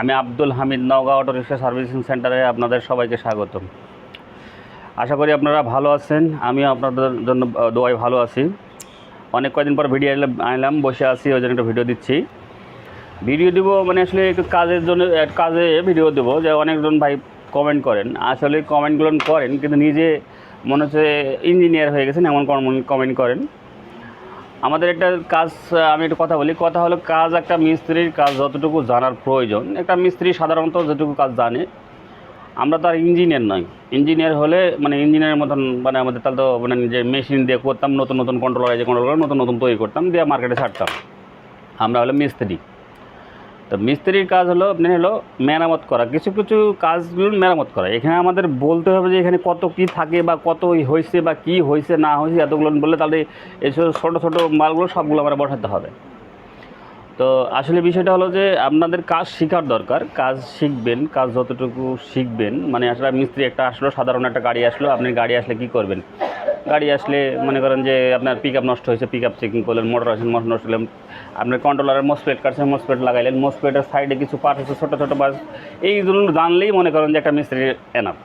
আমি Abdul Hamid, Naogaon auto rickshaw servicing সেন্টারে আপনাদের সবাইকে স্বাগতম। আশা করি আপনারা ভালো আছেন। আমিও আপনাদের জন্য দোয়ায় ভালো আছি। অনেক কয়েকদিন পর ভিডিও আনলাম, বসে আছি, ওই জন্য একটা ভিডিও দিচ্ছি। ভিডিও দিব মানে আসলে একটু কাজের জন্য, কাজে ভিডিও দেবো। যে অনেকজন ভাই কমেন্ট করেন, আসলে কমেন্টগুলো করেন কিন্তু নিজে মনে হচ্ছে ইঞ্জিনিয়ার হয়ে গেছেন এমন কমেন্ট করেন। আমাদের একটা কাজ, আমি একটু কথা বলি। কথা হলো, কাজ একটা মিস্ত্রির কাজ যতটুকু জানার প্রয়োজন, একটা মিস্ত্রি সাধারণত যেটুকু কাজ জানে, আমরা তো আর ইঞ্জিনিয়ার নই। ইঞ্জিনিয়ার হলে মানে ইঞ্জিনিয়ারের মতন মানে আমাদের তাহলে তো মানে যে মেশিন দিয়ে করতাম, নতুন নতুন কন্ট্রোলার, যে কন্ট্রোলার নতুন নতুন তৈরি করতাম, দিয়ে মার্কেটে ছাড়তাম। আমরা হলো মিস্ত্রি। তো মিস্ত্রির কাজ হলো আপনি হলো মেরামত করা, কিছু কিছু কাজগুলো মেরামত করা। এখানে আমাদের বলতে হবে যে এখানে কত কি থাকে বা কত হয়েছে বা কি হয়েছে না হয়েছে, এতগুলো বললে তাহলে এইসব ছোটো ছোটো মালগুলো সবগুলো আমরা বসাতে হবে। তো আসলে বিষয়টা হলো যে আপনাদের কাজ শেখার দরকার। কাজ শিখবেন, কাজ যতটুকু শিখবেন, মানে আসলে মিস্ত্রি একটা আসলো, সাধারণ একটা গাড়ি আসলো, আপনি গাড়ি আসলে কী করবেন? গাড়ি আসলে মনে করেন যে আপনার পিক আপ নষ্ট হয়েছে, পিক আপ চেকিং করলেন, মোটর আসেন, মোটর নষ্ট হলেন, আপনার কন্ট্রোলারের মসপেট কাটছে, মসপেট লাগাইলেন, মসপেটের সাইডে কিছু পার্ট আছে ছোটো ছোটো পার্ট, এইগুলো জানলেই মনে করেন যে একটা মিস্ত্রির এনাফ।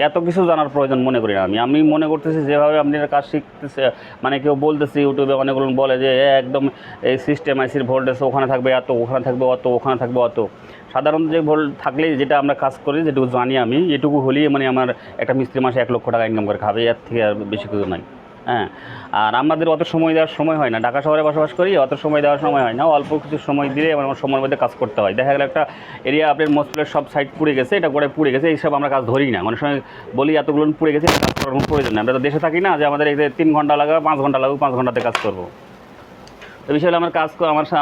এত কিছু জানার প্রয়োজন মনে করি না আমি মনে করতেছি যেভাবে আপনারা কাজ শিখতেছে, মানে কেউ বলতেছে ইউটিউবে অনেকগুলো বলে যে একদম এই সিস্টেম আইসির ভোল্টেজ ওখানে থাকবে এত, ওখানে থাকবে অত, ওখানে থাকবে অত। সাধারণত যে ভোল্ট থাকলেই যেটা আমরা কাজ করি, যেটুকু জানি আমি, এটুকু হলেই মানে আমার একটা মিস্ত্রি মাসে 1 লক্ষ টাকা ইনকাম করে খাবে, এর থেকে আর বেশি কিছু নাই। হ্যাঁ, আর আমাদের অত সময় দেওয়ার সময় হয় না, ঢাকা শহরে বসবাস করি, অত সময় দেওয়ার সময় হয় না। অল্প কিছু সময় দিলে আমার সময়ের মধ্যে কাজ করতে হয়। দেখা গেল একটা এরিয়া আপনার মসপ্লের সব সাইড পুড়ে গেছে, এটা করে পুড়ে গেছে, এইসব আমরা কাজ ধরি না। অনেক সময় বলি এতগুলো পুড়ে গেছে, কাজ করার কোনো প্রয়োজন নেই। আমরা তো দেশে থাকি না যে আমাদের এই 3 ঘন্টা লাগাবে, 5 ঘন্টা লাগাবে, 5 ঘন্টাতে কাজ করবো। তো বিষয়ে আমার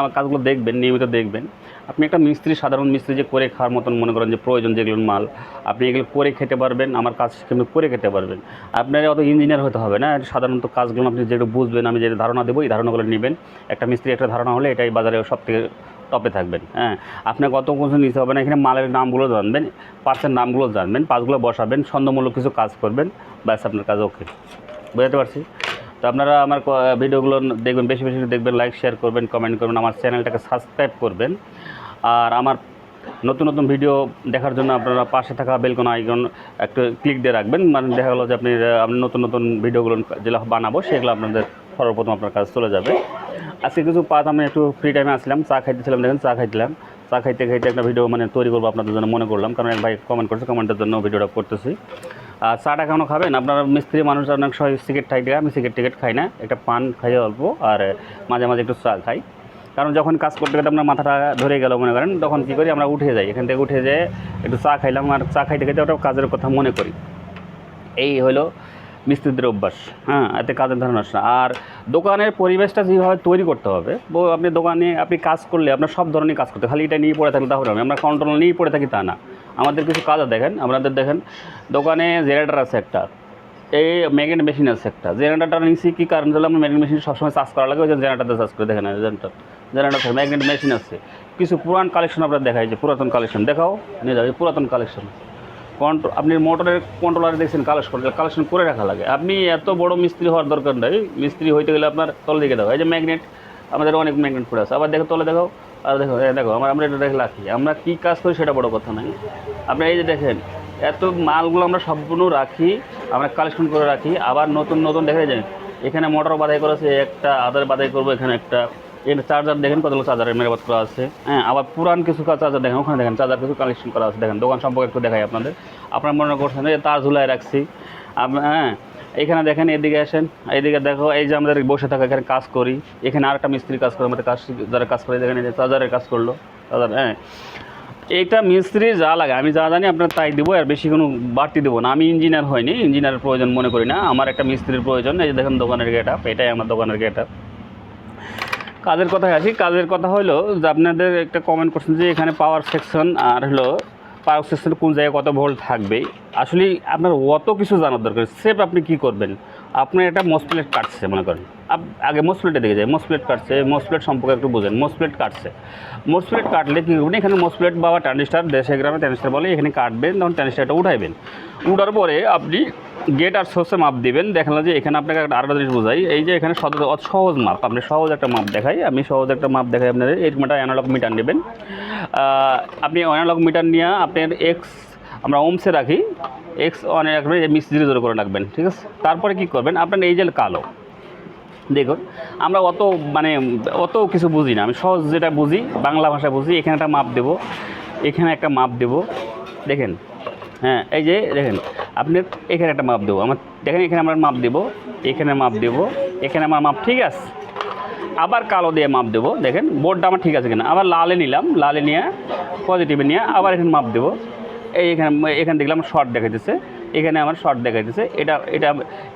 আমার কাজগুলো দেখবেন, নিয়মিত দেখবেন। আপনি একটা মিস্ত্রি, সাধারণ মিস্ত্রি যে করে খাওয়ার মতন মনে করেন যে প্রয়োজন যেগুলো মাল, আপনি এগুলো করে খেতে পারবেন, আমার কাজ কিন্তু করে খেতে পারবেন। আপনার অত ইঞ্জিনিয়ার হতে হবে না, সাধারণত কাজগুলো আপনি যেটা বুঝবেন, আমি যে ধারণা দেবো এই ধারণাগুলো নেবেন। একটা মিস্ত্রি একটা ধারণা হলে এটাই বাজারে সব থেকে টপে থাকবেন। হ্যাঁ, আপনাকে অত কিছু নিতে হবে না। এখানে মালের নামগুলো জানবেন, পার্টসের নামগুলো জানবেন, পার্টসগুলো বসাবেন, ছন্দমূলক কিছু কাজ করবেন, ব্যাস আপনার কাজ ওকে। বুঝতে পারছি? তো আপনারা আমার ভিডিওগুলো দেখবেন, বেশি বেশি দেখবেন, লাইক শেয়ার করবেন, কমেন্ট করবেন, আমার চ্যানেলটাকে সাবস্ক্রাইব করবেন। আর আমার নতুন নতুন ভিডিও দেখার জন্য আপনারা পাশে থাকা বেলকন আইকন একটু ক্লিক দিয়ে রাখবেন। মানে দেখা গেলো যে আপনি নতুন নতুন ভিডিওগুলো যেগুলো বানাবো সেগুলো আপনাদের সর্বপ্রথম আপনার কাছে চলে যাবে। আজকে কিছু পাত আমি একটু ফ্রি টাইমে আসলাম, চা খাইতেছিলাম, দেখেন চা খাইছিলাম, চা খাইতে খাইতে একটা ভিডিও মানে তৈরি করবো আপনাদের জন্য মনে করলাম, কারণ এক ভাই কমেন্ট করছে, কমেন্টের জন্য ভিডিওটা করতেছি। আর চাটা কেন খাবেন? আপনারা মিস্ত্রি মানুষ, অনেক সময় সিগারেট খাই, আমি সিগারেট টিকেট খাই না, একটা পান খাই অল্প, আর মাঝে মাঝে একটু চা খাই। কারণ যখন কাজ করতে করতে আপনার মাথাটা ধরে গেল মনে করেন, তখন কী করি, আমরা উঠে যাই, এখান থেকে উঠে যেয়ে একটু চা খাইলাম, আর চা খাইতে খাইতে ওটা কাজের কথা মনে করি। এই হলো মিস্ত্রিদের অভ্যাস। হ্যাঁ, এতে কাজের ধারণা আসে না। আর দোকানের পরিবেশটা যেভাবে তৈরি করতে হবে, আপনি দোকানে আপনি কাজ করলে আপনার সব ধরনের কাজ করতে, খালি এটা নিয়ে পড়ে থাকলে তাহলে হবে। আমরা কন্ট্রোল নিয়ে পড়ে থাকি তা না, আমাদের কিছু কাজ দেখেন। আপনাদের দেখেন দোকানে জেনারেটার আছে একটা, এই ম্যাগনেট মেশিন আছে একটা। জেনারেটারটা নিচ্ছি কী কারণ হলো, আমরা ম্যাগনেট মেশিন সবসময় চার্জ করা লাগে, ওই জন্য জেনারেটারটা চার্জ করে দেখেন। জেনারেটার ম্যাগনেট মেশিন আছে। কিছু পুরান কালেকশন আপনার দেখায়, যে পুরাতন কালেকশন দেখাও, নিয়ে যাবে পুরাতন কালেকশন। আপনি মোটরের কন্ট্রোলারে দেখছেন কালেকশন করে রাখা লাগে। আপনি এত বড় মিস্ত্রি হওয়ার দরকার নেই। মিস্ত্রি হইতে গেলে আপনার তলে দিকে দেখো, এই যে ম্যাগনেট, আমাদের অনেক ম্যাগনেট পড়ে আছে, আবার দেখো তলে দেখো, আর দেখো দেখো আমরা এটা দেখে রাখি। আমরা কী কাজ করি সেটা বড় কথা নয়। আপনি এই যে দেখেন এত মালগুলো আমরা সবগুলো রাখি, আমরা কালেকশন করে রাখি। আবার নতুন নতুন দেখে যায়, এখানে মোটর বাধাই করেছে একটা, আদার বাধাই করবো, এখানে একটা, এখানে চার্জার দেখেন কতগুলো চার্জারের মেরামত করা আছে। হ্যাঁ, আবার পুরান কিছু চার্জার দেখেন, ওখানে দেখেন চার্জার কিছু কালেকশন করা আছে। দেখেন দোকান সম্পর্কে একটু দেখাই আপনাদের, আপনারা মনে করছেন যে তার ঝুলায় রাখছি। হ্যাঁ, এখানে দেখেন, এদিকে আসেন, এইদিকে দেখো, এই যে আমাদের বসে থাকা এখানে কাজ করি, এখানে আরেকটা মিস্ত্রি কাজ করে, আমাদের কাজ যারা কাজ করে দেখেন, এই যে চার্জারের কাজ করলো চার্জার। হ্যাঁ, এইটা মিস্ত্রির যা লাগে আমি যা জানি আপনার তাই দেবো, আর বেশি কোনো বাড়তি দেবো না। আমি ইঞ্জিনিয়ার হয়নি, ইঞ্জিনিয়ারের প্রয়োজন মনে করি না, আমার একটা মিস্ত্রির প্রয়োজন। এই যে দেখেন দোকানের গেট আপ, এটাই আমার দোকানের গেট আপ। কাজের কথায় আসি, কাজের কথা হলো যে আপনাদের একটা কমেন্ট করছেন যে এখানে পাওয়ার সেকশন, আর হলো পাওয়ার সেকশন কোন জায়গায় কত ভোল্ট থাকবে। আসলে আপনার অত কিছু জানার দরকার। সেফ আপনি কী করবেন, আপনার একটা মসপ্লেট কাটছে মনে করেন, আগে মসপ্লেটে দেখে যায়, মসপ্লেট কাটছে, মসপ্লেট সম্পর্কে একটু বোঝেন। মসপ্লেট কাটছে, মসপ্লেট কাটলে কী করবেন, এখানে মসপ্লেট বা ট্রানজিস্টার, দেশে গ্রামে ট্রানজিস্টার বলে, এখানে কাটবেন, তখন ট্রানজিস্টারটা উঠাইবেন। উঠার পরে আপনি গেট আর সোর্সে মাপ দিবেন। দেখলাম যে এখানে আপনাকে আরেকটা জিনিস বোঝাই, এই যে এখানে সহজ মাপ, আপনি সহজ একটা মাপ দেখাই, আমি সহজ একটা মাপ দেখাই আপনাদের। এরকম একটা অ্যানালগ মিটার নেবেন। আপনি অ্যানালগ মিটার নিয়ে আপনার এক্স, আমরা ওমসে রাখি, এক্স অনে রাখবেন, মিক্স 0 করে রাখবেন, ঠিক আছে। তারপরে কী করবেন, আপনার এই যে কালো, দেখুন আমরা অত কিছু বুঝি না, আমি সহজ যেটা বুঝি, বাংলা ভাষা বুঝি। এখানে একটা মাপ দেব, এখানে একটা মাপ দেব, দেখেন, হ্যাঁ এই যে দেখেন, আপনি এখানে একটা মাপ দেবো, আমার দেখেন এখানে আমরা মাপ দেবো, এখানে মাপ দেবো, এখানে আমার মাপ ঠিক আছে। আবার কালো দিয়ে মাপ দেবো, দেখেন বোর্ডটা আমার ঠিক আছে কিনা। আবার লালে নিলাম, লালে নিয়ে পজিটিভে নিয়ে আবার এখানে মাপ দেবো। এখানে দেখলাম শর্ট দেখাইতেছে, এখানে আমার শর্ট দেখাইতেছে, এটা এটা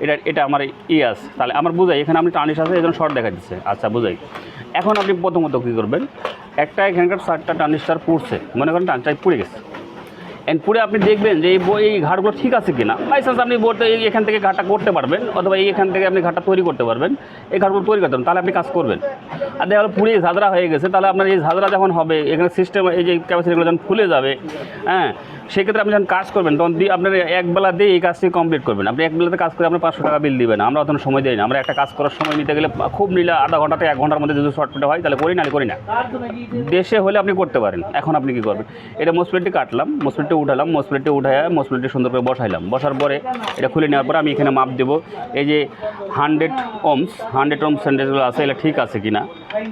এটা এটা আমার ইয়াস, তাহলে আমার বুঝাই এখানে আপনি টানিস আছে, এই জন্য শর্ট দেখাইতেছে। আচ্ছা বুঝাই। এখন আপনি প্রথমত কী করবেন, একটা এখানকার 4টা ট্রানজিস্টার পুড়ছে, মনে করেন ট্রানজিস্টার পুড়ে গেছে, পুরে আপনি দেখবেন যে এই ঘাটগুলো ঠিক আছে কিনা। বাইচান্স আপনি বোর্ডে এখান থেকে ঘাটটা করতে পারবেন, অথবা এখান থেকে আপনি ঘাটটা তৈরি করতে পারবেন, এই ঘাটগুলো তৈরি করতে পারবেন, তাহলে আপনি কাজ করবেন। আর দেখা গেলো পুরে ঝাঁঝরা হয়ে গেছে, তাহলে আপনার এই ঝাঁঝরা যখন হবে, এখানে সিস্টেম এই যে ক্যাপাসিটিগুলো যখন ফুলে যাবে, হ্যাঁ, সেক্ষেত্রে আপনি যখন কাজ করবেন তখন আপনার একবেলা দিয়ে এই কাজটি কমপ্লিট করবেন। আপনি একবেলাতে কাজ করে আপনার 500 টাকা বিল দিবেন, আমরা অত সময় দিই না। আমরা একটা কাজ করার সময় নিতে গেলে খুব নিলে আধা ঘন্টাতে 1 ঘন্টার মধ্যে যদি শর্টকাটে হয় তাহলে করি না, করি না। দেশে হলে আপনি করতে পারেন। এখন আপনি কী করবেন, এটা মসপ্লেটটি কাটলাম, মসপ্লেটটি উঠালাম, মসপ্লেটটি উঠায় মসপ্লেটটি সুন্দর করে বসাইলাম। বসার পরে এটা খুলে নেওয়ার পরে আমি এখানে মাপ দেবো, এই যে 100 ওহমস সেন্টেজগুলো আছে, এটা ঠিক আছে কিনা,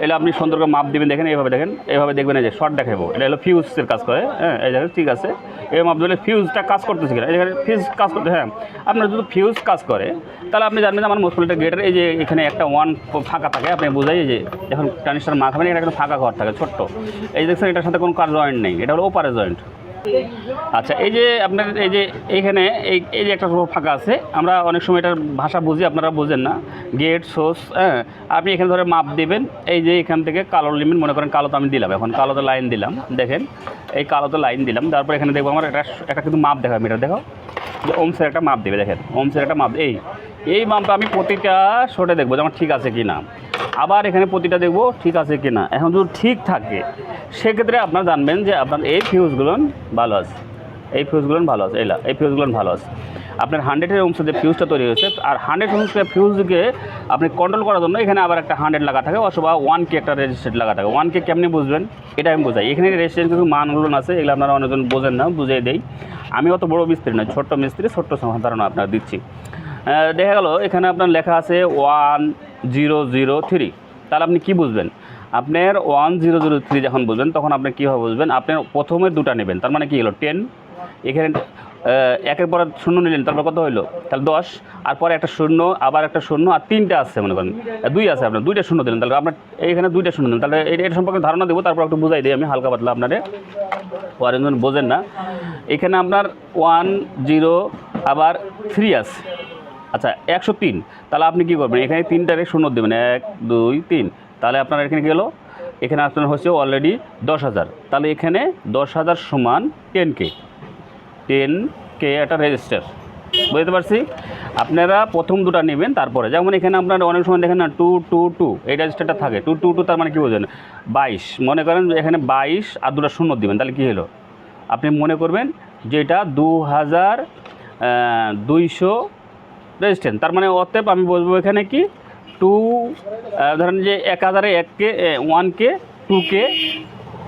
এটা আপনি সুন্দর করে মাপ দেবেন। দেখেন এইভাবে, দেখেন এইভাবে দেখবেন, এই যে শর্ট দেখাবো, এটা হলো ফিউজের কাজ করে, হ্যাঁ এই দেখেন ঠিক আছে। এই মাপ দিলে ফিউজটা কাজ করতেছে কিনা, এখানে ফিউজ কাজ করতে, হ্যাঁ আপনার যদি ফিউজ কাজ করে তাহলে আপনি জানবেন আমার মসপ্লেটের গেটের এই যে এখানে একটা 1 ফাঁকা থাকে, আপনি বোঝাই যে যখন ট্রানজিস্টার মাখাবেন এটা একটা ফাঁকা ঘর থাকে ছোট্ট, এই দেখছেন এটার সাথে কোনো কার জয়েন্ট নেই, এটা হলো ওপারে জয়েন্ট। আচ্ছা এই যে আপনার এই যে এইখানে এই যে একটা ফাঁকা আছে, আমরা অনেক সময় এটার ভাষা বুঝি, আপনারা বোঝেন না, গেট সোর্স, হ্যাঁ আপনি এখানে ধরে মাপ দেবেন। এই যে এখান থেকে কালো লিমিট, মনে করেন কালোতে আমি দিলাম, এখন কালোতে লাইন দিলাম, দেখেন এই কালোতে লাইন দিলাম, তারপর এখানে দেখবো আমার একটা কিন্তু মাপ দেখা, মিটার দেখো যে ওমসের একটা মাপ দেবে, দেখেন ওমসের একটা মাপ, এই মাপটা আমি প্রতিটা শটে দেখবো যে আমার ঠিক আছে কি না। আবার এখানে প্রতিটা দেখবো ঠিক আছে কি না। এখন যদি ঠিক থাকে সেক্ষেত্রে আপনারা জানবেন যে আপনার এই ফিউজগুলো ভালো আছে, এই ফিউজগুলো ভালো আছে, এই ফিউজগুলো ভালো আছে। আপনার 100 ওহমসের যে ফিউজটা তৈরি হয়েছে, আর 100 ওহমসের ফিউজকে আপনি কন্ট্রোল করার জন্য এখানে আবার একটা 100 লাগা থাকে, অথবা 1K একটা রেজিস্ট্রেট লাগা থাকে। 1K কেমনি বুঝবেন এটা আমি বোঝাই। এখানে রেজিস্ট্রেট কিছু মানগুলো আছে, এগুলো আপনারা অনেকজন বোঝেন না, বুঝিয়ে দেই। আমি অত বড় মিস্ত্রি নয়, ছোট্ট মিস্ত্রি, ছোট্ট ধারণা আপনারা দিচ্ছি। দেখা গেল এখানে আপনার লেখা আছে 1003, তাহলে আপনি কি বুঝবেন, আপনার 1003 যখন বুঝবেন তখন আপনি কীভাবে বুঝবেন, আপনার প্রথমে দুটা নেবেন, তার মানে কি হলো 10, এখানে একের পর 0 নিলেন, তারপর কত হলো, তাহলে 10, আর পরে একটা 0, আবার একটা 0, আর 3টা আছে মনে করেন 2 আছে, আপনার 2টা 0 দিলেন, তাহলে আপনার এইখানে 2টা 0 দিলেন। তাহলে এটা সম্পর্কে ধারণা দেবো, তারপর একটু বুঝাই দিই আমি হালকা পাতলা, আপনারে অনেকজন বোঝেন না। এখানে আপনার 10 আবার 3 আছে, আচ্ছা 103, তাহলে আপনি কী করবেন, এখানে 3টারে 0 দেবেন, 1 2 3, তাহলে আপনার এখানে গেল, এখানে আপনার হচ্ছে অলরেডি 10,000, তাহলে এখানে 10,000 সমান 10K একটা রেজিস্টার, বুঝতে পারছি। আপনারা প্রথম দুটা নেবেন, তারপরে যেমন এখানে আপনারা অনেক সময় দেখেন না 222 এই রেজিস্টারটা থাকে, 222 তার মানে কী বোঝেন 22, মনে করেন এখানে 22 আর 2টা 0 দেবেন, তাহলে কী হলো, আপনি মনে করবেন যে এটা 2200 রেজিস্ট্যান্স, তার মানে অতএব আমি বলবো এখানে কি ধরেন যে 1000 1K 1K 2K,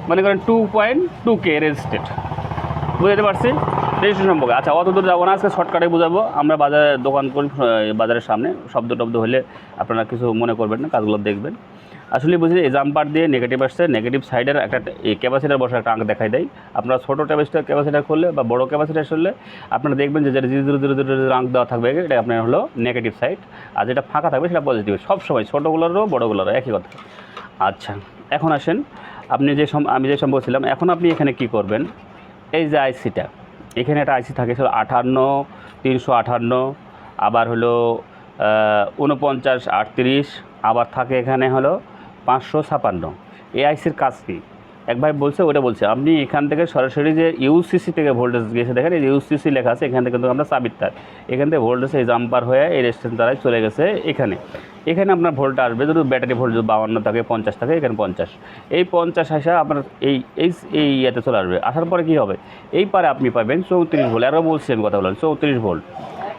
মনে করেন 2.2K রেজিস্ট্যান্ট, বুঝতে পারছি রেজিস্ট্রেশন সম্পর্কে। আচ্ছা অত দূর যাবো না, আজকে শর্টকাটে বোঝাবো। আমরা বাজারে দোকান করি, বাজারের সামনে শব্দ টব্দ হলে আপনারা কিছু মনে করবেন না, কাজগুলো দেখবেন। আসলে বুঝি এই জাম্পার দিয়ে নেগেটিভ আসছে, নেগেটিভ সাইডের একটা এই ক্যাপাসিটার বসার একটা আঁক দেখাই দেয়। আপনারা ছোটো ক্যাপাসিটার করলে বা বড়ো ক্যাপাসিটার করলে আপনারা দেখবেন যে যেটা 0.000 আঁক দেওয়া থাকবে এটা আপনার হলো নেগেটিভ সাইড, আর যেটা ফাঁকা থাকবে সেটা পজিটিভ, সবসময় ছোটোগুলোরও বড়োগুলোরও একই কথা। আচ্ছা এখন আসেন, আমি যে সম্পর্ক ছিলাম, এখন আপনি এখানে কি করবেন, এই যে আইসিটা, এখানে একটা আইসি থাকে 58358, আবার হলো 4938, আবার থাকে এখানে হলো 556। এই আইসির কাজ কী, এক ভাই বলছে ওটা বলছে আপনি এখান থেকে সরাসরি যে ইউসিসি থেকে ভোল্টেজ গেছে দেখেন, এই ইউসিসি লেখা আছে এখান থেকে কিন্তু আমরা চাবির তার, এখান থেকে ভোল্টেজ এই জাম্পার হয়ে এই রেজিস্ট্যান্স দ্বারাই চলে গেছে এখানে। এখানে আপনার ভোল্ট আসবে যদি ব্যাটারি ভোল্ট যদি 52 থাকে 50 থাকে, এখানে 50, এই 50 আসা আপনার এই এই এই ইয়েতে চলে আসবে। আসার পরে কী হবে, এই পারে আপনি পাবেন 34 ভোল্ট। আরও বলছি আমি কথা বললাম 34 ভোল্ট।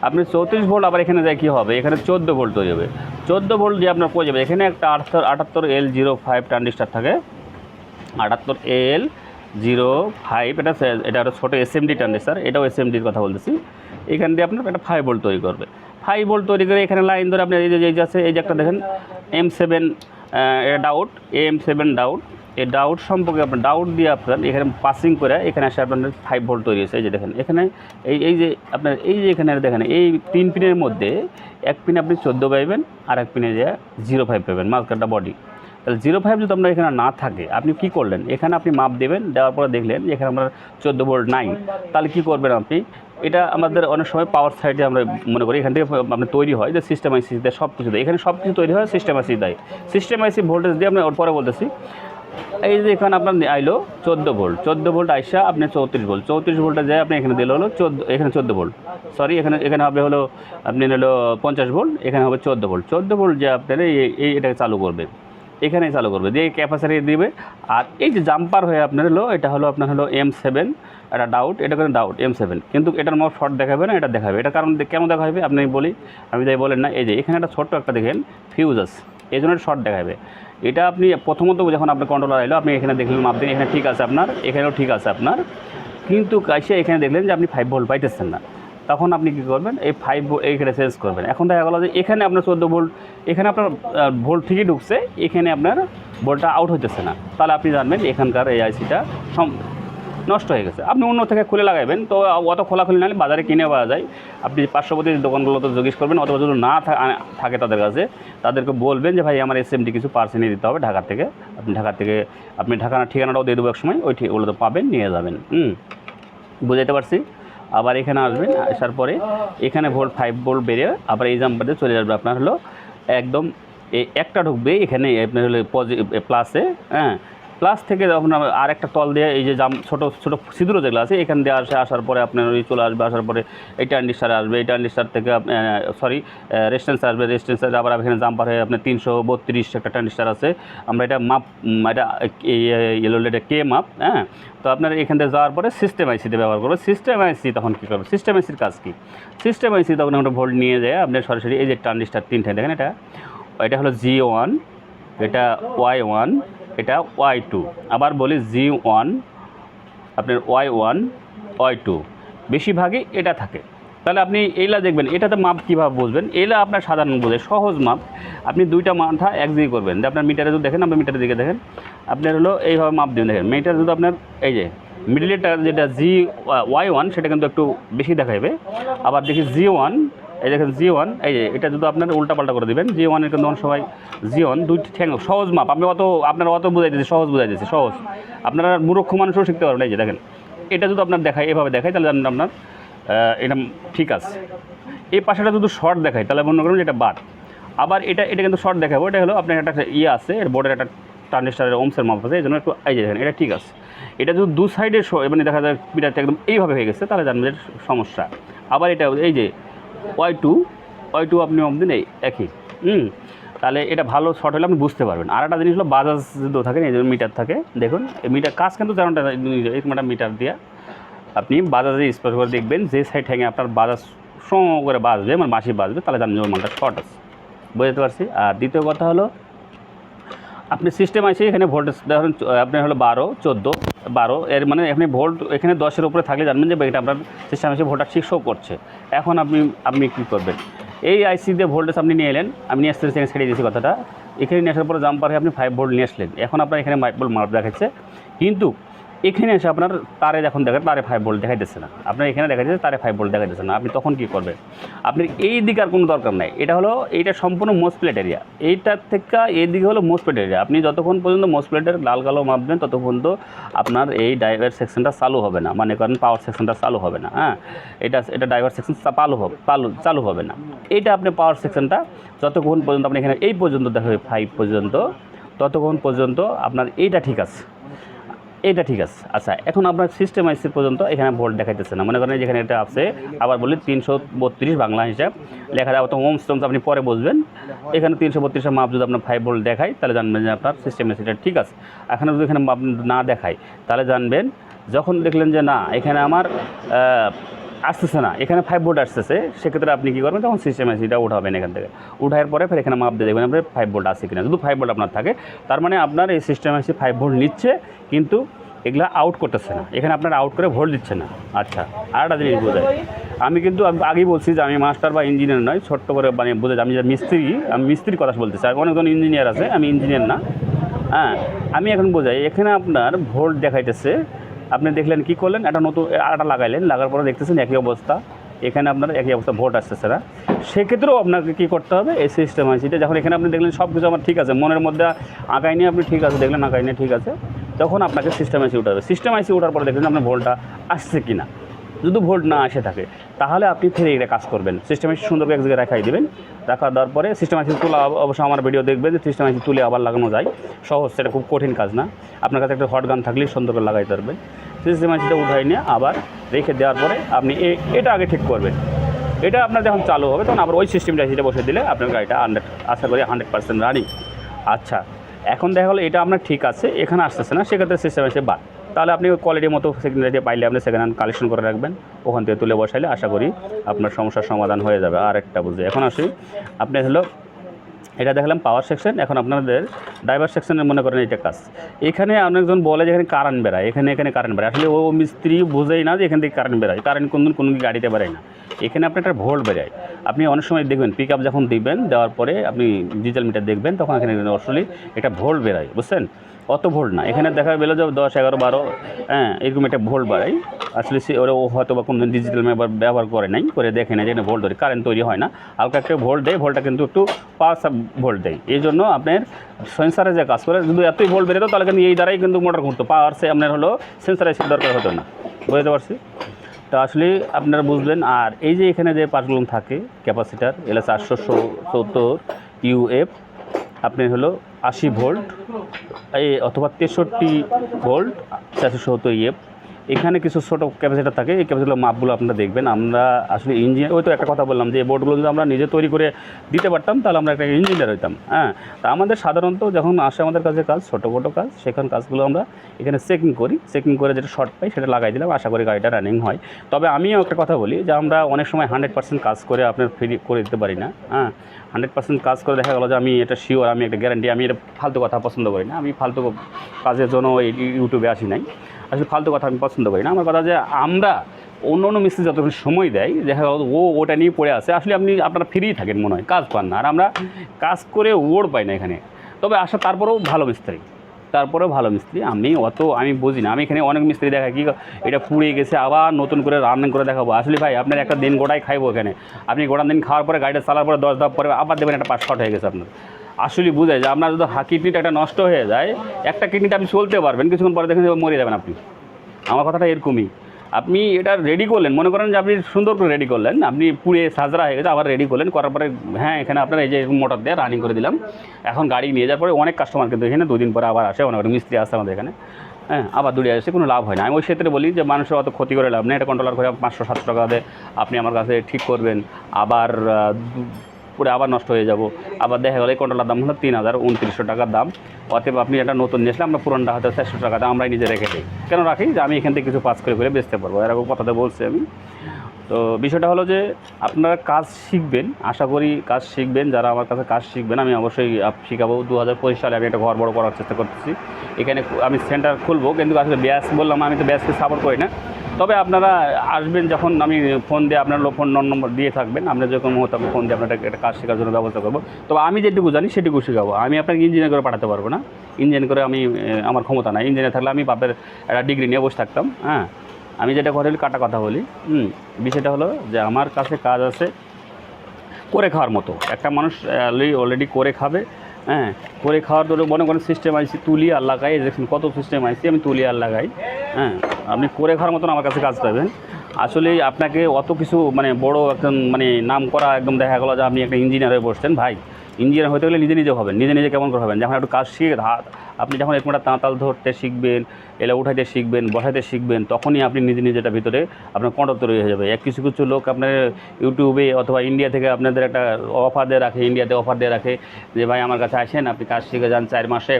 আপনি 34 ভোল্ট আবার এখানে যায় কী হবে, এখানে 14 ভোল্ট তৈরি হবে। 14 ভোল্ট দিয়ে আপনার পড়ে যাবে। এখানে একটা 78L05 ট্রানজিস্টার থাকে, 78L05, এটা একটা ছোটো এসএমডি ট্রানজিস্টার, এটাও এসএমডির কথা বলতেছি। এখান দিয়ে আপনার একটা 5 ভোল্ট তৈরি করবে। 5 ভোল্ট তৈরি করে এখানে লাইন ধরে আপনার এই যে আছে, এই যে একটা দেখেন M7 ডাউট, AM7 ডাউট, এই ডাউট সম্পর্কে আপনার ডাউট দিয়ে আপনার এখানে পাসিং করে এখানে আসে আপনার 5 ভোল্ট তৈরি হয়েছে। এই যে দেখেন এখানে এই যে আপনার এই যে এখানে দেখেন এই 3 পিনের মধ্যে এক পিনে আপনি 14 পাইবেন, আর এক পিনে যে 05 পাবেন, মাঝখানটা বডি। তাহলে 05 যদি আপনার এখানে না থাকে, আপনি কি করলেন, এখানে আপনি মাপ দেবেন, দেওয়ার পরে দেখলেন যে এখানে আমরা 14 ভোল্ট নাই, তাহলে কি করবেন আপনি, এটা আমাদের অনেক সময় পাওয়ার সাইডে আমরা মনে করি এখান থেকে আপনার তৈরি হয় যে সিস্টেম আইসি দেয় সব কিছু দেয়, এখানে সব কিছু তৈরি হয় সিস্টেম আইসি দেয়। সিস্টেম আইসি ভোল্টেজ দিয়ে আপনি ওর পরে বলতেছি, এই যে এখানে আপনার আইলো 14 ভোল্ট, 14 ভোল্ট আইসা আপনি 34 ভোল্ট, 34 ভোল্টে যায় আপনি এখানে দিলে হলো 14, এখানে 14 ভোল্ট, সরি এখানে হবে হলো আপনি হলো 50 ভোল্ট, এখানে হবে 14 ভোল্ট। 14 ভোল্ট যে আপনার এটাকে চালু করবে, এখানেই চালু করবে দিয়ে ক্যাপাসিটি দিবে। আর এই যে জাম্পার হয়ে আপনার হলো এটা হলো আপনার হলো M7, এটা ডাউট, এটা কিন্তু ডাউট M7, কিন্তু এটার মতো শর্ট দেখাবে না, এটা দেখাবে। এটা কারণ কেন দেখা হবে আপনি বলি, আমি তাই বলেন না, এই যে এখানে একটা ছোট্ট একটা দেখেন ফিউজ আছে, এই জন্য শর্ট দেখাবে। এটা আপনি প্রথমত যখন আপনার কন্ট্রোলার এলো আপনি এখানে দেখলেন মাপ দিন, এখানে ঠিক আছে আপনার, এখানেও ঠিক আছে আপনার, কিন্তু কাছে এখানে দেখলেন যে আপনি 5 ভোল্ট পাইতেছেন না, তখন আপনি কী করবেন, এই 5 ভোল্ট এইখানে চেঞ্জ করবেন। এখন দেখা গেলো যে এখানে আপনার 14 ভোল্ট, এখানে আপনার ভোল্ট ঠিকই ঢুকছে, এখানে আপনার ভোল্টটা আউট হইতেছে না, তাহলে আপনি জানবেন এখানকার এই আইসিটা নষ্ট হয়ে গেছে। আপনি অন্য থেকে খুলে লাগাইবেন, তো অত খোলাখুলি নাহলে বাজারে কিনে পাওয়া যায়। আপনি পার্শ্ববর্তী দোকানগুলোতে জিজ্ঞেস করবেন, অথবা যদি না থাকে তাদের কাছে, তাদেরকে বলবেন যে ভাই আমার এসএমডি কিছু পার্সেল নিয়ে দিতে হবে ঢাকা থেকে। আপনি ঢাকার ঠিকানাটাও দিয়ে দেবো এক সময়, ওগুলো তো পাবেন, নিয়ে যাবেন। বুঝাইতে পারছি। আবার এখানে আসবেন, আসার পরে এখানে ভোল্ট 5 ভোল্ট বেরিয়ে আবার এই জাম্পারে চলে যাবে আপনার হলো একদম এই একটা ঢুকবে এখানে আপনার হলো প্লাসে, হ্যাঁ, প্লাস থেকে যখন আর একটা তল দিয়ে এই যে ছোটো ছোটো ছিদ্র যেগুলো আছে এখান দিয়ে আসার পরে আপনার ওই চলে আসবে, আসার পরে এই ট্রানজিস্টারে আসবে, এই ট্রানজিস্টার থেকে রেজিস্ট্যান্স আসবে, রেজিস্ট্যান্সে আবার এখানে জাম্পার হয়ে আপনার 332 একটা ট্রানজিস্টার আছে। আমরা এটা মাপ, এটা এটা কে মাপ, হ্যাঁ। তো আপনার এখান থেকে যাওয়ার পরে সিস্টেম আইসিতে ব্যবহার করবে। সিস্টেম আইসি তখন কী করবে, সিস্টেম আইসির কাজ কী, সিস্টেম আইসি তখন আমরা ভোল্ট নিয়ে যায় আপনার সরাসরি এই যে ট্রানজিস্টার 3টে দেখেন, এটা হলো G1, এটা Y1, এটা Y2, আবার বলি G1 আপনার Y1 Y2, বেশিরভাগই এটা থাকে। তাহলে আপনি এইলা দেখবেন, এটাতে মাপ কীভাবে বুঝবেন, এইলা আপনার সাধারণ বোঝে সহজ মাপ। আপনি দুইটা মাথা এক দিকে করবেন, যে আপনার মিটারে যদি দেখেন, আপনার মিটারের দিকে দেখেন, আপনার হলো এইভাবে মাপ দিবেন। দেখেন মিটার যদি আপনার এই যে মিডলেরটা যেটা Y1 সেটা কিন্তু একটু বেশি দেখাবে। আবার দেখি G1, এই দেখেন G1, এই যে এটা যদি আপনার উল্টাপাল্টা করে দেবেন, G1-এর কিন্তু অনেক সময় G1 দুইটি ঠ্যাং, সহজ মাপ। আমি আপনারা অত বুঝাই দিচ্ছি, সহজ বুঝাই দিচ্ছি, সহজ। আপনারা মূর্খ মানুষও শিখতে পারবেন। এই যে দেখেন এটা যদি আপনার দেখায়, এভাবে দেখায়, তাহলে জানেন আপনার এটা ঠিক আছে। এই পাশেটা যদি শর্ট দেখায় তাহলে মনে করুন এটা বাদ। আবার এটা কিন্তু শর্ট দেখাবো, এটা হলো আপনার একটা ইয়ে আছে, এর বোর্ডের একটা ট্রানজিস্টারের ওমসের মাপ আছে, এই জন্য একটু এই যে দেখেন এটা ঠিক আছে। এটা যদি দু সাইডে মানে দেখা যায় মিটারটা একদম এইভাবে হয়ে গেছে, তাহলে জানবেন যে সমস্যা। আবার এটা এই যে Y2 আপনি দিন এই একই, তাহলে এটা ভালো শর্ট হলে আপনি বুঝতে পারবেন। আর একটা জিনিস হলো বাজাজ যদি থাকে, এই যে মিটার থাকে, দেখুন এই মিটার কাজ কিন্তু যেমনটা মিটার দিয়ে আপনি বাজাজে স্পষ্ট করে দেখবেন, যে সাইড হ্যাঙে আপনার বাজাজ সম করে বাজবে, মানে মাসি বাজবে, তাহলে জানেন যে মালটা শর্ট আছে। বুঝতে পারছি। আর দ্বিতীয় কথা হলো আপনি সিস্টেম আছে, এখানে ভোল্টেজ ধরুন আপনার হলো 12, 14, 12, এর মানে এখানে ভোল্ট এখানে 10-এর উপরে থাকলে জানবেন যে এটা আপনার সিস্টেম এসে ভোল্টটা ঠিক শো করছে। এখন আপনি কী করবেন, এই আইসি দিয়ে ভোল্টেজ আপনি নিয়ে এলেন, আমি নিয়ে আসতে ছেড়ে দিয়েছি কথাটা, এখানে নিয়ে আসার পরে জাম্পার হয়ে আপনি 5 ভোল্ট নিয়ে আসলেন। এখন আপনার এখানে 5 ভোল্ট মাপ দেখাচ্ছে, কিন্তু এখানে এসে আপনার তারে যখন দেখেন তারে 5 ভোল্ট দেখাইতেছে না, আপনার এখানে দেখা যাচ্ছে তারে 5 ভোল্ট দেখাইতেছে না। আপনি তখন কী করবেন, আপনার এই দিকে আর কোনো দরকার নাই। এইটা সম্পূর্ণ মোসপ্লেট এরিয়া, এইটার থেকে এই দিকে হলো মোসপ্লেট এরিয়া। আপনি যতক্ষণ পর্যন্ত মোসপ্লেটের লাল কালো মাপবেন ততক্ষণ পর্যন্ত আপনার এই ড্রাইভার সেকশনটা চালু হবে না, মানে কারণ পাওয়ার সেকশনটা চালু হবে না। হ্যাঁ, এটা ড্রাইভার সেকশন চালু হবে না। এইটা আপনি পাওয়ার সেকশনটা যতক্ষণ পর্যন্ত আপনি এখানে এই পর্যন্ত দেখাবে 5 পর্যন্ত, ততক্ষণ পর্যন্ত আপনার এইটা ঠিক আছে। এটা ঠিক আছে। আচ্ছা, এখন আপনার সিস্টেম আইসি পর্যন্ত এখানে ভোল্ট দেখাইতেছে না। মনে করেন যেখানে এটা আছে, আবার বলি 332 বাংলা হিসাব লেখা যায়, অত ওমস টমস আপনি পরে বুঝবেন। এখানে 332 মাপ যদি আপনার 5 ভোল্ট দেখায়, তাহলে জানবেন যে আপনার সিস্টেম আইসিটা ঠিক আছে। এখানে যদি এখানে মাপ না দেখায়, তাহলে জানবেন যখন দেখলেন যে না এখানে আমার আসতেছে না, এখানে 5 ভোল্ট আসতেছে, সেক্ষেত্রে আপনি কী করবেন, তখন সিস্টেম আইসিটা উঠাবেন এখান থেকে। উঠার পরে ফের এখানে মাপ দিয়ে দেখবেন আপনার 5 ভোল্ট আছে কিনা। যদি 5 ভোল্ট আপনার থাকে, তার মানে আপনার এই সিস্টেম আইসি 5 ভোল্ট নিচ্ছে, কিন্তু এগুলা আউট করতেছে না, এখানে আপনার আউট করে ভোল্ট দিচ্ছে না। আচ্ছা, আর একটা জিনিস বোঝায়, আমি কিন্তু আগেই বলছি যে আমি মাস্টার বা ইঞ্জিনিয়ার নয়, ছোট্ট করে মানে বোঝাই, আমি যে মিস্ত্রি, আমি মিস্ত্রির কথা বলতেছি। আর অনেকজন ইঞ্জিনিয়ার আছে, আমি ইঞ্জিনিয়ার না। হ্যাঁ, আমি এখন বোঝাই, এখানে আপনার ভোল্ট দেখাইতেছে, আপনি দেখলেন কী করলেন, একটা নতুন আটা লাগাইলেন, লাগার পরে দেখতেছেন একই অবস্থা, এখানে আপনার একই অবস্থা ভোল্ট আসতেছে না। সেক্ষেত্রেও আপনাকে কী করতে হবে, এই সিস্টেম আইসিটা যখন এখানে আপনি দেখলেন সব কিছু আমার ঠিক আছে, মনের মধ্যে আঁকাই নিয়ে আপনি ঠিক আছে দেখলেন, আঁকাই নিয়ে ঠিক আছে, তখন আপনাকে সিস্টেম আইসি উঠাবে। সিস্টেম আইসি ওঠার পরে দেখলেন আপনার ভোল্টটা আসছে কি না। যদি ভোল্ট না আসে থাকে, তাহলে আপনি ফিরে এটা কাজ করবেন। সিস্টেম আইসি সুন্দর করে এক জায়গায় রাখাই দেবেন। রাখা দেওয়ার পরে সিস্টেম আইসি তোলা, অবশ্য আমার ভিডিও দেখবেন যে সিস্টেম আইসি তুলে আবার লাগানো যায়, সহজ, সেটা খুব কঠিন কাজ না। আপনার কাছে একটা হট গান থাকলেই সুন্দর করে লাগাইতে পারবেন। সিস্টেম আইসিটা উঠাই নিয়ে আবার রেখে দেওয়ার পরে আপনি এটা আগে ঠিক করবেন। এটা আপনার যখন চালু হবে, তখন আবার ওই সিস্টেমটা আইসিটা বসে দিলে আপনার গাড়িটা আশা করি 100% রানিং। আচ্ছা, এখন দেখা গেলো এটা আপনার ঠিক আছে, এখানে আসতেছে না, সেক্ষেত্রে সিস্টেম এসে বাদ। তাহলে আপনি কোয়ালিটির মতো সেকেন্ডারি পাইলে আপনি সেকেন্ড হ্যান্ড কালেকশন করে রাখবেন, ওখান থেকে তুলে বসাইলে আশা করি আপনার সমস্যার সমাধান হয়ে যাবে। আর একটা বুঝে এখন আসি, আপনি হলো এটা দেখলাম পাওয়ার সেকশন। এখন আপনাদের ড্রাইভার সেকশনের মনে করেন এটা কাজ, এখানে অনেকজন বলে যে এখানে কারেন্ট বেরায়, এখানে কারেন্ট বেরায়। আসলে ও মিস্ত্রি বোঝেই না যে এখান থেকে কারেন্ট বেরায়, কারেন্ট কোনো গাড়িতে বেরায় না, এখানে আপনার একটা ভোল্ট বেরায়। আপনি অনেক সময় দেখবেন পিক আপ যখন দিবেন, দেওয়ার পরে আপনি ডিজিটাল মিটার দেখবেন, তখন এখানে আসলে এটা ভোল্ট বেরায়, বুঝছেন? অত ভোল্ট না, এখানে দেখা গেল যে 10, 11, 12, হ্যাঁ এরকম একটা ভোল্ট বাড়ায়। আসলে ওরা হয়তো বা কোনো ডিজিটাল ব্যবহার করে নাই, করে দেখে না যে এখানে ভোল্ট ধরে কারেন্ট তৈরি হয় না, হালকা একটা ভোল্ট দেয়, ভোল্টটা কিন্তু একটু পাওয়ার ভোল্ট দেয়। এই জন্য আপনার সেন্সারে যে কাজ করে, যদি এতই ভোল্ট বেরোতো তাহলে কিন্তু এই দ্বারাই কিন্তু মোটর ঘুরতো, পাওয়ার সে আপনার হলো সেন্সারাইজের দরকার হতো না। বুঝতে পারছি? তো আসলে আপনারা বুঝবেন। আর এই যে এখানে যে পার্টগুলো থাকে, ক্যাপাসিটার LS 870 UF, আপনার হলো 80 ভোল্ট অথবা 63 ভোল্ট 470 UF। এখানে কিছু ছোটো ক্যাপাসিটার থাকে, এই ক্যাপাসিটার মাপগুলো আপনারা দেখবেন। আমরা আসলে ইঞ্জিনিয়ার, ওই তো একটা কথা বললাম যে এই বোর্ডগুলো যদি আমরা নিজে তৈরি করে দিতে পারতাম, তাহলে আমরা একটা ইঞ্জিনিয়ার হইতাম। হ্যাঁ, তা আমাদের সাধারণত যখন আসে আমাদের কাছে কাজ, ছোটো মোটো কাজ, সেখান কাজগুলো আমরা এখানে চেকিং করে যেটা শর্ট পাই সেটা লাগাই দিলাম, আশা করি গাড়িটা রানিং হয়। তবে আমিও একটা কথা বলি যে আমরা অনেক সময় 100% কাজ করে আপনার ফ্রি করে দিতে পারি না। হ্যাঁ, 100% কাজ করে দেখা গেলো যে আমি এটা শিওর, আমি একটা গ্যারান্টি, আমি এটা ফালতু কথা পছন্দ করি না। আমি ফালতু কাজের জন্য ইউটিউবে আসি নাই, আসলে ফালতু কথা আমি পছন্দ করি না। আমার কথা যে আমরা অন্য মিস্ত্রি যতক্ষণ সময় দেয়, দেখা গেল ওটা নিয়ে পড়ে আসে, আসলে আপনারা ফ্রি থাকেন মনে হয়, কাজ পান না। আর আমরা কাজ করে ওড় পাই না এখানে। তবে তারপরেও ভালো মিস্ত্রি, আমি বুঝি না। আমি এখানে অনেক মিস্ত্রি দেখা কি এটা পুড়ে গেছে, আবার নতুন করে রান্না করে দেখাবো। আসলে ভাই আপনার একটা দিন গোটাই খাইবো এখানে, আপনি গোটা দিন খাওয়ার পরে গাড়িটা চালার পরে 10 ধাপ পরে আবার দেবেন একটা পাশ শর্ট হয়ে গেছে আপনার। আসলে বুঝায় যে আপনার যদি কিডনিটা একটা নষ্ট হয়ে যায়, একটা কিডনিটা আপনি চলতে পারবেন, কিছুক্ষণ পরে দেখেন মরে যাবেন আপনি। আমার কথাটা এরকমই, আপনি এটা রেডি করলেন, মনে করেন যে আপনি সুন্দর করে রেডি করলেন, আপনি পুড়ে সাজরা হয়ে গেছে, আবার রেডি করলেন, করার পরে হ্যাঁ এখানে আপনার এই যে মোটর দিয়ে রানিং করে দিলাম। এখন গাড়ি নিয়ে যাওয়ার পরে অনেক কাস্টমার কিন্তু এখানে 2 দিন পরে আবার আসে, অনেক মিস্ত্রি আসে আমাদের এখানে, হ্যাঁ আবার দূরে আসে, কোনো লাভ হয় না। আমি ওই ক্ষেত্রে বলি যে মানুষের অত ক্ষতি করে লাভ নেই। এটা কন্ট্রোলার করে 500-700 টাকা দিয়ে আপনি আমার কাছে ঠিক করবেন, আবার পুরো আবার নষ্ট হয়ে যাব। আবার দেখা গেলো এই কন্ট্রোলার দাম হলো 3000-2900 টাকার দাম। অতএব আপনি একটা নতুন নিয়ে আসলে আমরা পুরোনটা হয়তো 400 টাকা দাম আমরাই নিজে রেখে দিই। কেন রাখি? যে আমি এখান থেকে কিছু পাস করে বেচতে পারবো, এরকম কথাটা বলছি আমি। তো বিষয়টা হলো যে আপনারা কাজ শিখবেন, আশা করি কাজ শিখবেন। যারা আমার কাছে কাজ শিখবেন আমি অবশ্যই শিখাবো। 2025 সালে আমি একটা ঘর বড় করার চেষ্টা করতেছি। এখানে আমি সেন্টার খুলবো, কিন্তু আসলে ব্যাস বললাম, আমি তো ব্যাসকে সাপোর্ট করি না। তবে আপনারা আসবেন যখন, আমি ফোন দিয়ে আপনার ফোন নম্বর দিয়ে থাকবেন, আমরা যখন মুহূর্তে ফোন দিয়ে আপনার একটা কাজ শেখার জন্য ব্যবস্থা করবো। তবে আমি যেটুকু জানি সেটুকু শেখাবো। আমি আপনাকে ইঞ্জিনিয়ার করে পাঠাতে পারবো না, ইঞ্জিনিয়ার করে আমার ক্ষমতা নাই। ইঞ্জিনিয়ার থাকলে আমি বাপের একটা ডিগ্রি নিয়ে বসে থাকতাম। হ্যাঁ, আমি যেটা কথা বলি কাটা কথা বলি। বিষয়টা হলো যে আমার কাছে কাজ আছে করে খাওয়ার মতো। একটা মানুষ অলরেডি করে খাবে, হ্যাঁ করে খাওয়ার জন্য মনে করেন সিস্টেম আইসি তুলি আর লাগাই, দেখুন কত সিস্টেম আইসি আমি তুলি আর লাগাই। হ্যাঁ, আপনি করে খাওয়ার মতন আমার কাছে কাজ পাবেন। আসলে আপনাকে অত কিছু বড় একজন নাম করা একদম দেখা গেলো যে আপনি একটা ইঞ্জিনিয়ার হয়ে বসছেন, ভাই ইঞ্জিনিয়ার হতে গেলে নিজে নিজে হবেন, নিজে নিজে কেমন করে হবেন, যখন একটু কাজ শিখে আপনি যখন এরকম একটা তাঁতাল ধরতে শিখবেন, এলা উঠাইতে শিখবেন, বসাইতে শিখবেন, তখনই আপনি নিজে নিজেটা ভিতরে আপনার কন্ট্রোল তৈরি হয়ে যাবে। কিছু কিছু লোক আপনার ইউটিউবে অথবা ইন্ডিয়া থেকে আপনাদের একটা অফার দিয়ে রাখে, ইন্ডিয়াতে অফার দিয়ে রাখে যে ভাই আমার কাছে আসেন, আপনি কাজ শিখে যান, 4 মাসে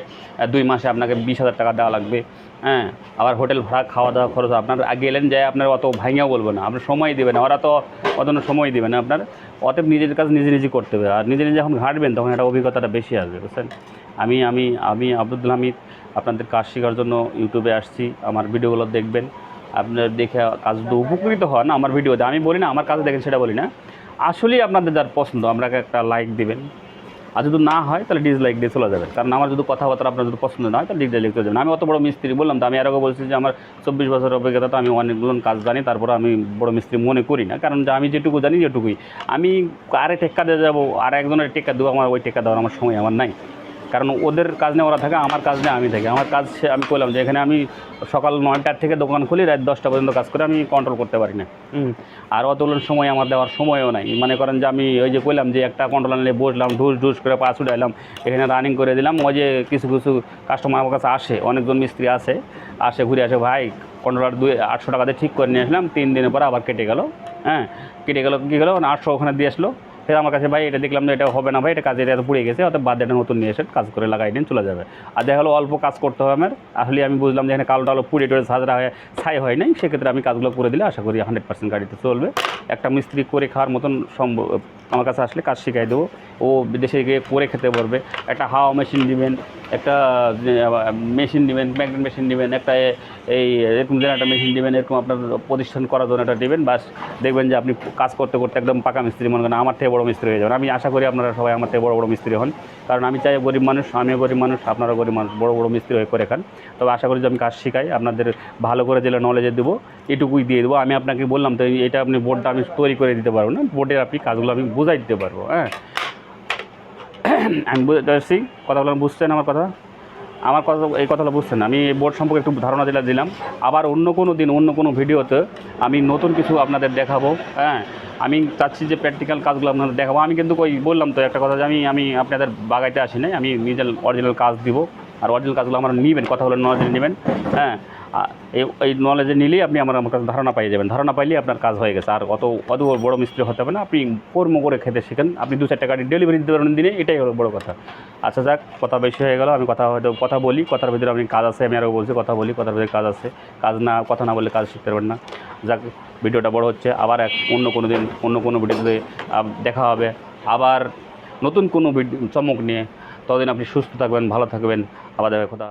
2 মাসে আপনাকে 20,000 টাকা দেওয়া লাগবে। হ্যাঁ, আবার হোটেল ভাড়া, খাওয়া দাওয়া খরচ আপনার গেলেন যায়, আপনার অত ভাঙিয়াও বলবো না, আপনার সময় দেবে না, ওরা তো অত সময় দেবে না আপনার। অতএব নিজের কাজ নিজে নিজে করতে হবে, আর নিজে নিজে যখন ঘাঁটবেন তখন একটা অভিজ্ঞতাটা বেশি আসবে, বুঝছেন। আমি আমি আমি আব্দুল হামিদ আপনাদের কাজ শেখার জন্য ইউটিউবে আসছি। আমার ভিডিওগুলো দেখবেন, আপনার দেখে কাজ যদি উপকৃত হন আমার ভিডিওতে, আমি বলি না আমার কাজ দেখেন সেটা বলি না, আসলেই আপনাদের যার পছন্দ আপনাকে একটা লাইক দিবেন, আর যদি না হয় তাহলে ডিসলাইক দিয়ে চলে যাবেন। কারণ আমার যদি কথাবার্তা আপনার যদি পছন্দ না হয় তাহলে ডিসলাইক চলে যাবেন। আমি অত বড় মিস্ত্রি বললাম তো, আমি এর আগে বলছি যে আমার 24 বছরের অভিজ্ঞতা, তো আমি অনেকগুলো কাজ জানি, তারপরে আমি বড় মিস্ত্রি মনে করি না, কারণ যে আমি যেটুকু জানি যেটুকুই। আমি আরে টেক্কা দিয়ে যাবো, আর একজনের টেক্কা দেবো, আমার ওই টেক্কা দেওয়ার আমার সময় আমার নাই। কারণ ওদের কাজ নিয়ে ওরা থাকে, আমার কাজ নিয়ে আমি থাকি। আমার কাজ আমি বললাম যে এখানে আমি সকাল 9টার থেকে দোকান খুলি, রাত 10টা পর্যন্ত কাজ করে, আমি কন্ট্রোল করতে পারি না। আর অতগুলো সময় আমার দেওয়ার সময়ও নাই। মনে করেন যে আমি ওই যে বললাম যে একটা কন্ট্রোল আনলে বসলাম, ঢুস করে পা ছুটাইলাম, এখানে রানিং করে দিলাম। ওই যে কিছু কিছু কাস্টমার আমার কাছে আসে, অনেকজন মিস্ত্রি আসে ঘুরে আসে, ভাই কন্ট্রোলার 800 টাকা দিয়ে ঠিক করে নিয়ে আসলাম, 3 দিনের পরে আবার কেটে গেল। হ্যাঁ, কেটে গেল, কী গেলো 800 ওখানে দিয়ে আসলো, ফের আমার কাছে ভাই এটা দেখলাম না, এটা হবে না ভাই, এটা কাজে এটা পুড়ে গেছে, অর্থাৎ বাদ এটা নতুন নিয়ে এসে কাজ করে লাগাই দিন, চলে যাবে। আর দেখা গেলো অল্প কাজ করতে হবে আমার, আসলে আমি বুঝলাম যে এখানে কালো টালো পুড়ে টুড়ে সাজরা হয়ে ছাই হয় নাই, সেক্ষেত্রে আমি কাজগুলো করে দিলে আশা করি 100% গাড়িতে চলবে। একটা মিস্ত্রি করে খাওয়ার মতন সম্ভব, আমার কাছে আসলে কাজ শিখাই দেবো, ও বিদেশে গিয়ে করে খেতে পারবে। একটা হাওয়া মেশিন নেবেন, একটা মেশিন নেবেন, ম্যাগনেট মেশিন নেবেন, একটা এই এরকম জেনারেটর মেশিন নেবেন, এরকম আপনার প্রতিষ্ঠান করার জন্য একটা নেবেন, বাস দেখবেন যে আপনি কাজ করতে করতে একদম পাকা মিস্ত্রি, মনে করেন আমার থেকে বড় মিস্ত্রি হয়ে যাবেন। আমি আশা করি আপনারা সবাই আমার থেকে বড় বড় মিস্ত্রি হন, কারণ আমি চাই গরিব মানুষ, আমিও গরিব মানুষ, আপনারা গরিব মানুষ, বড় বড় মিস্ত্রি হয়ে করে খান। তবে আশা করি যে আমি কাজ শিখাই, আপনাদের ভালো করে দিলে নলেজে দেবো, এটুকুই দিয়ে দেবো। আমি আপনাকে বললাম তো এটা আপনি বোর্ডটা আমি তৈরি করে দিতে পারবো না, বোর্ডের আপনি কাজগুলো আমি বোঝাই দিতে পারবো। হ্যাঁ, আমি বুঝতে পারছি কথাগুলো, বুঝছেন আমার কথা, আমার কথা, এই কথাটা বুঝছেন। আমি এই বোর্ড সম্পর্কে একটু ধারণা দিলাম। আবার অন্য কোনো দিন অন্য কোনো ভিডিওতে আমি নতুন কিছু আপনাদের দেখাবো। হ্যাঁ, আমি চাচ্ছি যে প্র্যাকটিক্যাল কাজগুলো আপনাদের দেখাবো। আমি কিন্তু ওই বললাম তো একটা কথা যে আমি আপনাদের বাগাইতে আসি নাই, আমি নিজের অরিজিনাল কাজ দিব, আর অরিজিনাল কাজগুলো আমার নেবেন, কথা হলো নলেজে নেবেন। হ্যাঁ, এই নলেজে নিলেই আপনি আমার কাছে ধারণা পাই যাবেন, ধারণা পাইলেই আপনার কাজ হয়ে গেছে। আর অত বড় মিস্ত্রি হতে হবে না, আপনি কর্ম করে খেতে শিখেন, আপনি 2-4 টাকা ডেলিভারি দিতে পারেন দিনে, এটাই হলো বড় কথা। আচ্ছা যাক, কথা বেশি হয়ে গেল, আমি কথা বলি, কথার ভিতরে আপনি কাজ আছে, আমি আরও বলছি কথা বলি, কথার ভিতরে কাজ আছে, কথা না বললে কাজ শিখতে পারবেন না। যাক, ভিডিওটা বড় হচ্ছে, আবার অন্য কোনো দিন অন্য কোনো ভিডিওতে দেখা হবে, আবার নতুন কোনো চমক নিয়ে। ততদিন আপনি সুস্থ থাকবেন, ভালো থাকবেন, আবার দেখা কথা।